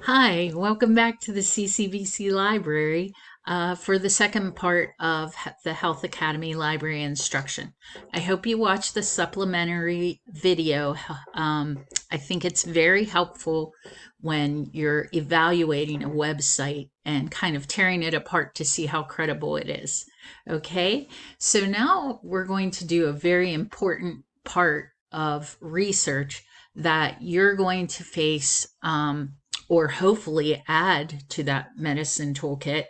Hi, welcome back to the CCBC Library for the second part of the Health Academy Library instruction. I hope you watched the supplementary video. I think it's very helpful when you're evaluating a website and kind of tearing it apart to see how credible it is. Okay, so now we're going to do a very important part of research that you're going to face. Or hopefully add to that medicine toolkit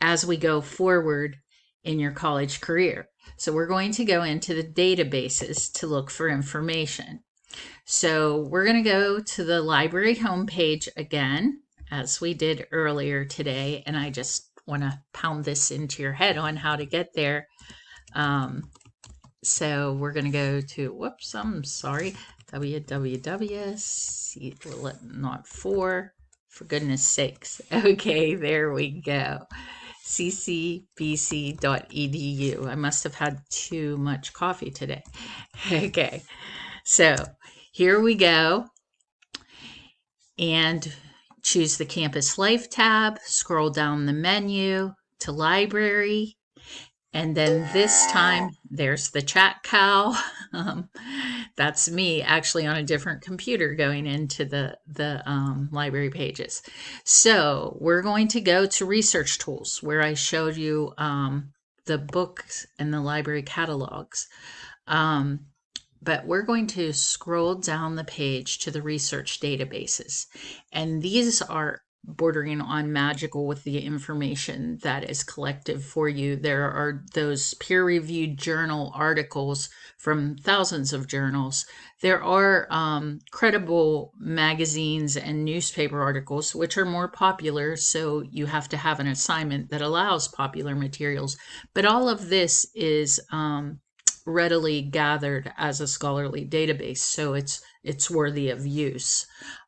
as we go forward in your college career. So we're going to go into the databases to look for information. So we're going to go to the library homepage again, as we did earlier today, and I just want to pound this into your head on how to get there. So we're going to go to, whoops, I'm sorry, not for goodness sakes. Okay, there we go. ccbc.edu. I must have had too much coffee today. Okay, so here we go. And choose the Campus Life tab, scroll down the menu to Library, and then this time, there's the chat cow. That's me actually on a different computer going into the library pages. So we're going to go to research tools where I showed you the books and the library catalogs. But we're going to scroll down the page to the research databases. And these are bordering on magical with the information that is collected for you. There are those peer-reviewed journal articles from thousands of journals. There are credible magazines and newspaper articles, which are more popular, so you have to have an assignment that allows popular materials. But all of this is readily gathered as a scholarly database, so it's worthy of use.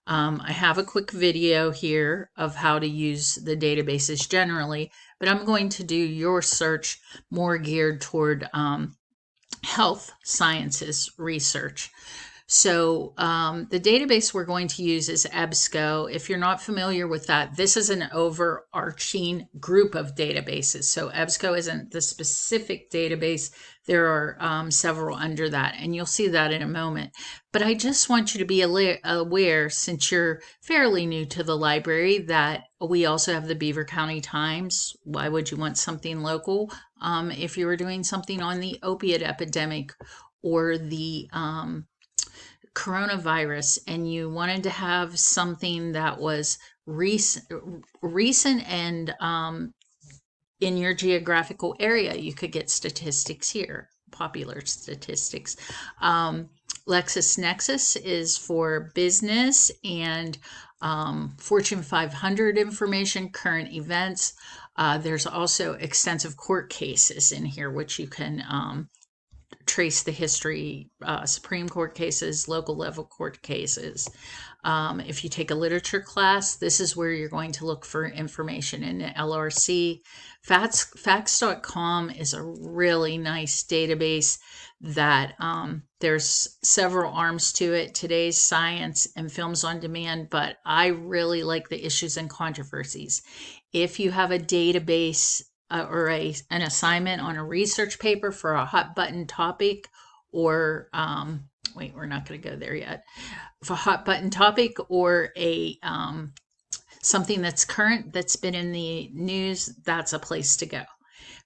I have a quick video here of how to use the databases generally, but I'm going to do your search more geared toward health sciences research. So the database we're going to use is EBSCO. If you're not familiar with that, this is an overarching group of databases. So EBSCO isn't the specific database. There are several under that, and you'll see that in a moment. But I just want you to be aware, since you're fairly new to the library, that we also have the Beaver County Times. Why would you want something local if you were doing something on the opiate epidemic or the coronavirus, and you wanted to have something that was recent and in your geographical area? You could get statistics here, popular statistics. LexisNexis is for business and Fortune 500 information, current events. There's also extensive court cases in here, which you can trace the history, Supreme Court cases, local level court cases. If you take a literature class, this is where you're going to look for information in the LRC. Facts.com is a really nice database that there's several arms to it. Today's Science and Films on Demand, but I really like the Issues and Controversies. If you have a database or an assignment on a research paper for a hot button topic, or wait, we're not going to go there yet. For a hot button topic or a something that's current, that's been in the news, that's a place to go.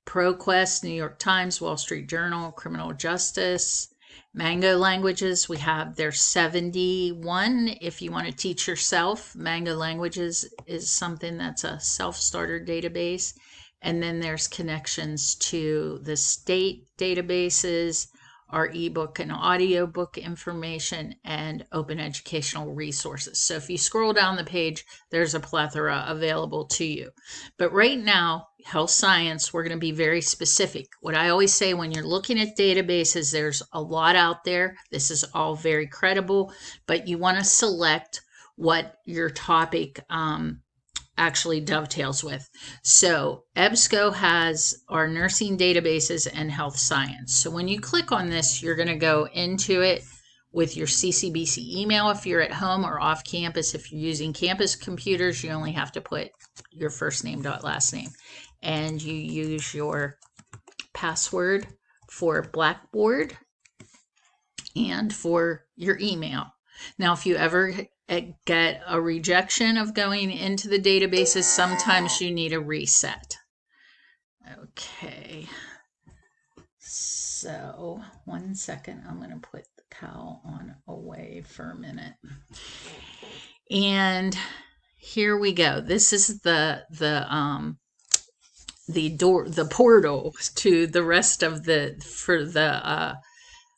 ProQuest, New York Times, Wall Street Journal, Criminal Justice, Mango Languages. We have there's 71. If you want to teach yourself, Mango Languages is something that's a self-starter database. And then there's connections to the state databases, our ebook and audiobook information, and open educational resources. So if you scroll down the page, there's a plethora available to you. But right now, health science, we're going to be very specific. What I always say when you're looking at databases, there's a lot out there. This is all very credible, but you want to select what your topic actually dovetails with. So EBSCO has our nursing databases and health science. So when you click on this, you're going to go into it with your CCBC email if you're at home, or off campus. If you're using campus computers, you only have to put your first name dot last name, and you use your password for Blackboard and for your email. Now, if you ever get a rejection of going into the databases, sometimes you need a reset. Okay, so 1 second, I'm going to put the cow on away for a minute. And here we go. This is the portal to the rest of the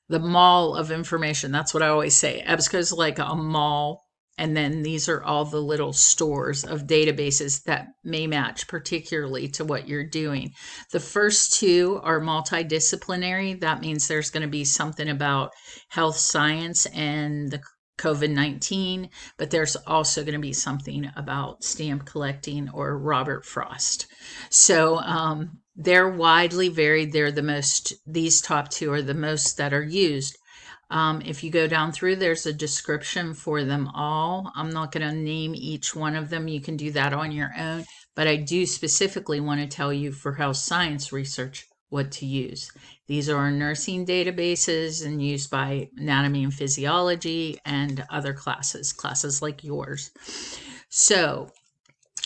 mall of information. That's what I always say. EBSCO is like a mall, and then these are all the little stores of databases that may match particularly to what you're doing. The first two are multidisciplinary. That means there's going to be something about health science and the COVID-19, but there's also going to be something about stamp collecting or Robert Frost. So they're widely varied. They're the most, these top two are the most that are used. If you go down through, there's a description for them all. I'm not going to name each one of them. You can do that on your own, but I do specifically want to tell you for health science research what to use. These are our nursing databases and used by anatomy and physiology and other classes like yours. So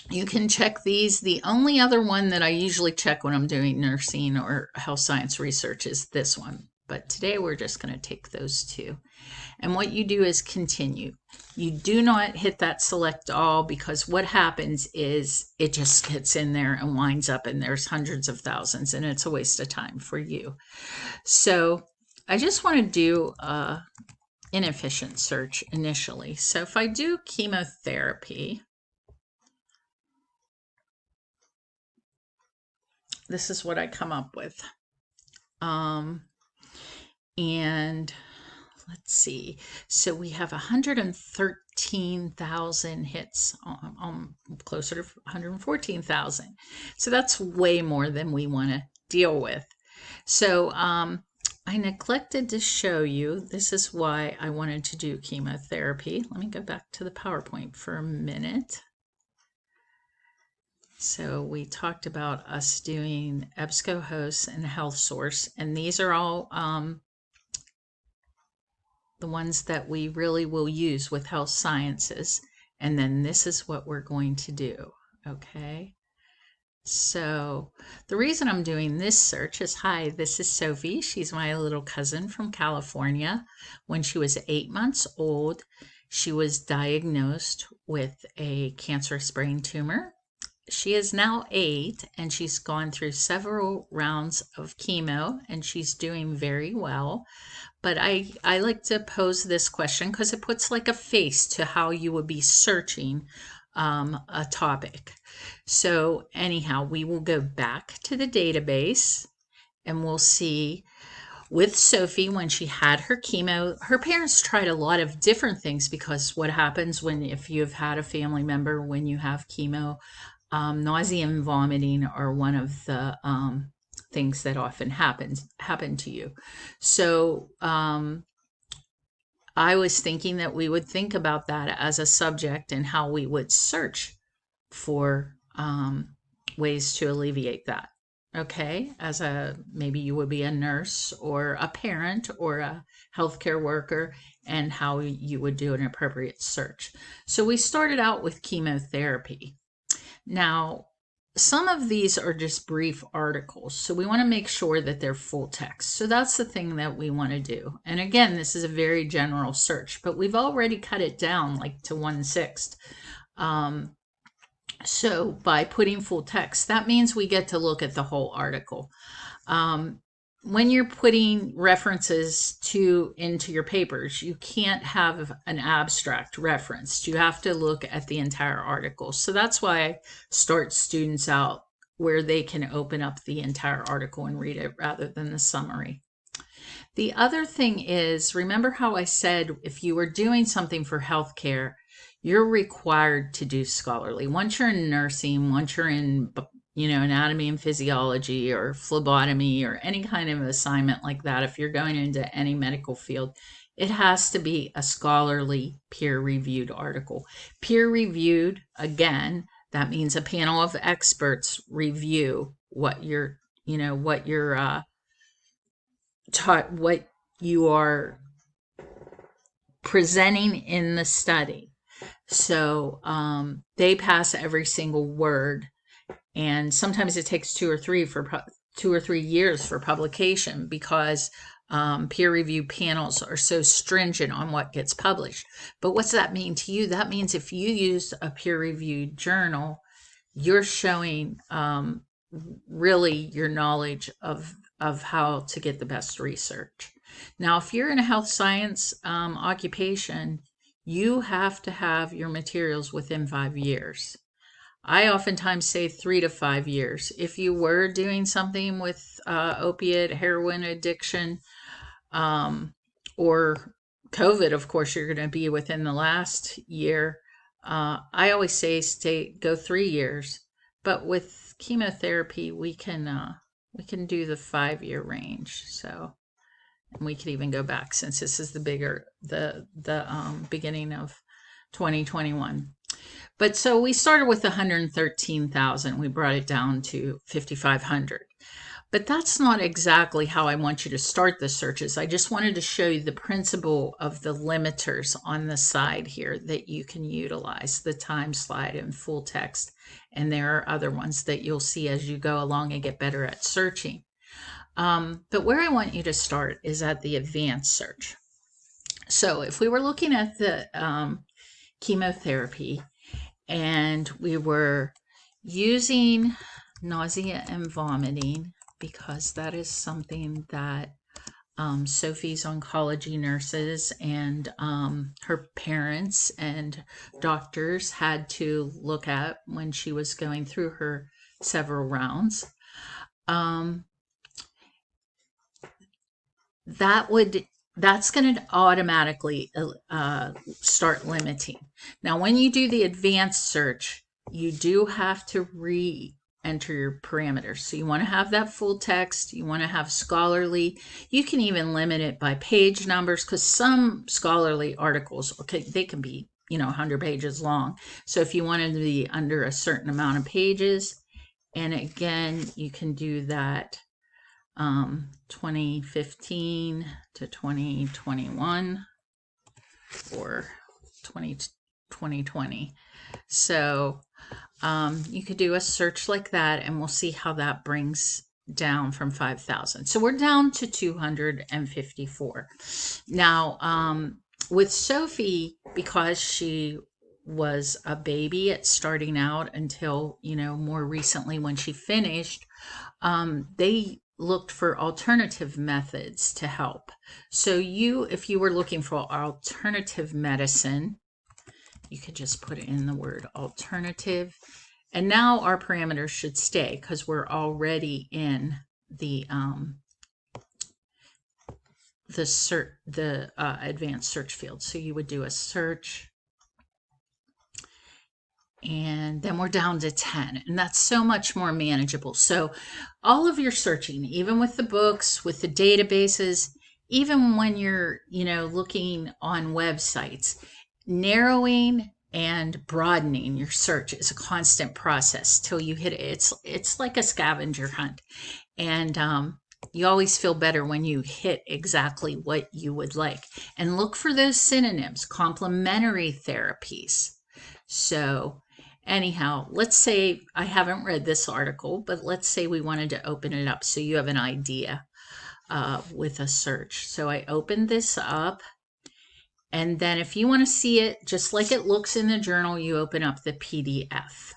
you can check these. The only other one that I usually check when I'm doing nursing or health science research is this one. But today we're just going to take those two. And what you do is continue. You do not hit that select all, because what happens is it just gets in there and winds up and there's hundreds of thousands, and it's a waste of time for you. So I just want to do an inefficient search initially. So if I do chemotherapy, this is what I come up with. And let's see. So we have 113,000 hits, closer to 114,000. So that's way more than we want to deal with. So I neglected to show you, this is why I wanted to do chemotherapy. Let me go back to the PowerPoint for a minute. So we talked about us doing EBSCOhost and HealthSource, and these are all the ones that we really will use with health sciences. And then this is what we're going to do. Okay. So the reason I'm doing this search is, hi, this is Sophie. She's my little cousin from California. When she was 8 months old, she was diagnosed with a cancerous brain tumor. She is now 8, and she's gone through several rounds of chemo, and she's doing very well. But I like to pose this question because it puts like a face to how you would be searching a topic. So anyhow, we will go back to the database and we'll see with Sophie, when she had her chemo, her parents tried a lot of different things, because what happens if you've had a family member, when you have chemo, nausea and vomiting are one of the things that often happen to you. So I was thinking that we would think about that as a subject and how we would search for ways to alleviate that. Okay, maybe you would be a nurse or a parent or a healthcare worker, and how you would do an appropriate search. So we started out with chemotherapy. Now, some of these are just brief articles, so we want to make sure that they're full text. So that's the thing that we want to do. And again, this is a very general search, but we've already cut it down like to 1/6. So by putting full text, that means we get to look at the whole article. When you're putting references into your papers, you can't have an abstract reference. You have to look at the entire article. So that's why I start students out where they can open up the entire article and read it rather than the summary. The other thing is, remember how I said if you were doing something for healthcare, you're required to do scholarly. Once you're in nursing, once you're in anatomy and physiology or phlebotomy or any kind of assignment like that, if you're going into any medical field, It has to be a scholarly peer-reviewed article. Peer-reviewed, again, that means a panel of experts review what you're, what you're taught, what you are presenting in the study. So they pass every single word, and sometimes it takes 2 or 3 years for publication because peer review panels are so stringent on what gets published. But what's that mean to you? That means if you use a peer reviewed journal, you're showing really your knowledge of how to get the best research. Now, if you're in a health science occupation, you have to have your materials within 5 years. I oftentimes say 3 to 5 years. If you were doing something with opiate, heroin addiction, or COVID, of course, you're going to be within the last year. I always say go 3 years, but with chemotherapy, we can do the 5-year range. So, and we could even go back since this is the beginning of 2021. But so we started with 113,000. We brought it down to 5,500. But that's not exactly how I want you to start the searches. I just wanted to show you the principle of the limiters on the side here that you can utilize, the time slide and full text. And there are other ones that you'll see as you go along and get better at searching. But where I want you to start is at the advanced search. So if we were looking at the chemotherapy and we were using nausea and vomiting, because that is something that Sophie's oncology nurses and her parents and doctors had to look at when she was going through her several rounds. That's going to automatically start limiting. Now, when you do the advanced search, you do have to enter your parameters. So you want to have that full text. You want to have scholarly. You can even limit it by page numbers because some scholarly articles, they can be 100 pages long. So if you wanted to be under a certain amount of pages, and again, you can do that 2015 to 2021 or 2020. So you could do a search like that, and we'll see how that brings down from 5,000. So we're down to 254. Now, with Sophie, because she was a baby at starting out until, more recently when she finished, they looked for alternative methods to help. So if you were looking for alternative medicine, you could just put in the word alternative. And now our parameters should stay because we're already in the advanced search field. So you would do a search, and then we're down to 10, and that's so much more manageable. So all of your searching, even with the books, with the databases, even when you're looking on websites, narrowing and broadening your search is a constant process till you hit it. It's like a scavenger hunt, and you always feel better when you hit exactly what you would like. And look for those synonyms, complementary therapies. So anyhow, let's say I haven't read this article, but let's say we wanted to open it up so you have an idea with a search. So I opened this up, and then if you want to see it just like it looks in the journal, you open up the PDF.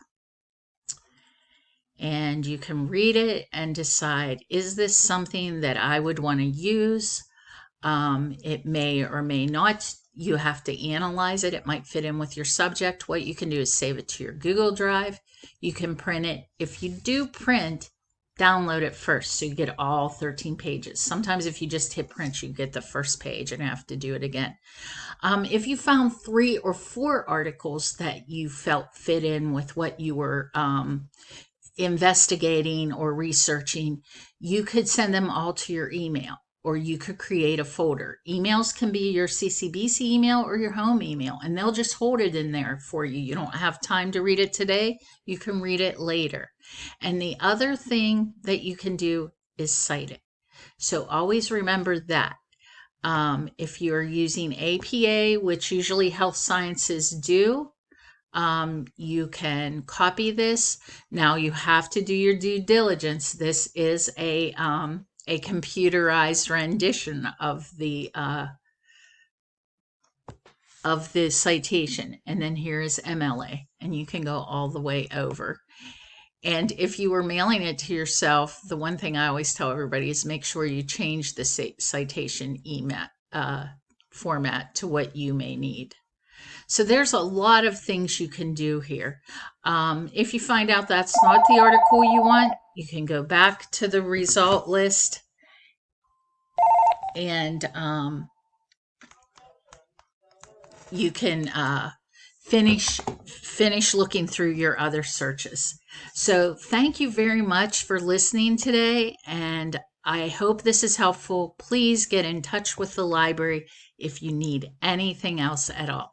And you can read it and decide, is this something that I would want to use? It may or may not. You have to analyze it. It might fit in with your subject. What you can do is save it to your Google Drive. You can print it. If you do print, download it first so you get all 13 pages. Sometimes if you just hit print, you get the first page and have to do it again. If you found 3 or 4 articles that you felt fit in with what you were investigating or researching, you could send them all to your email, or you could create a folder. Emails can be your CCBC email or your home email, and they'll just hold it in there for you. You don't have time to read it today, you can read it later. And the other thing that you can do is cite it. So always remember that. If you're using APA, which usually health sciences do, you can copy this. Now you have to do your due diligence. This is a computerized rendition of the citation, and then here is MLA, and you can go all the way over. And if you were mailing it to yourself, the one thing I always tell everybody is make sure you change the citation format to what you may need. So there's a lot of things you can do here. If you find out that's not the article you want, you can go back to the result list and you can finish looking through your other searches. So thank you very much for listening today, and I hope this is helpful. Please get in touch with the library if you need anything else at all.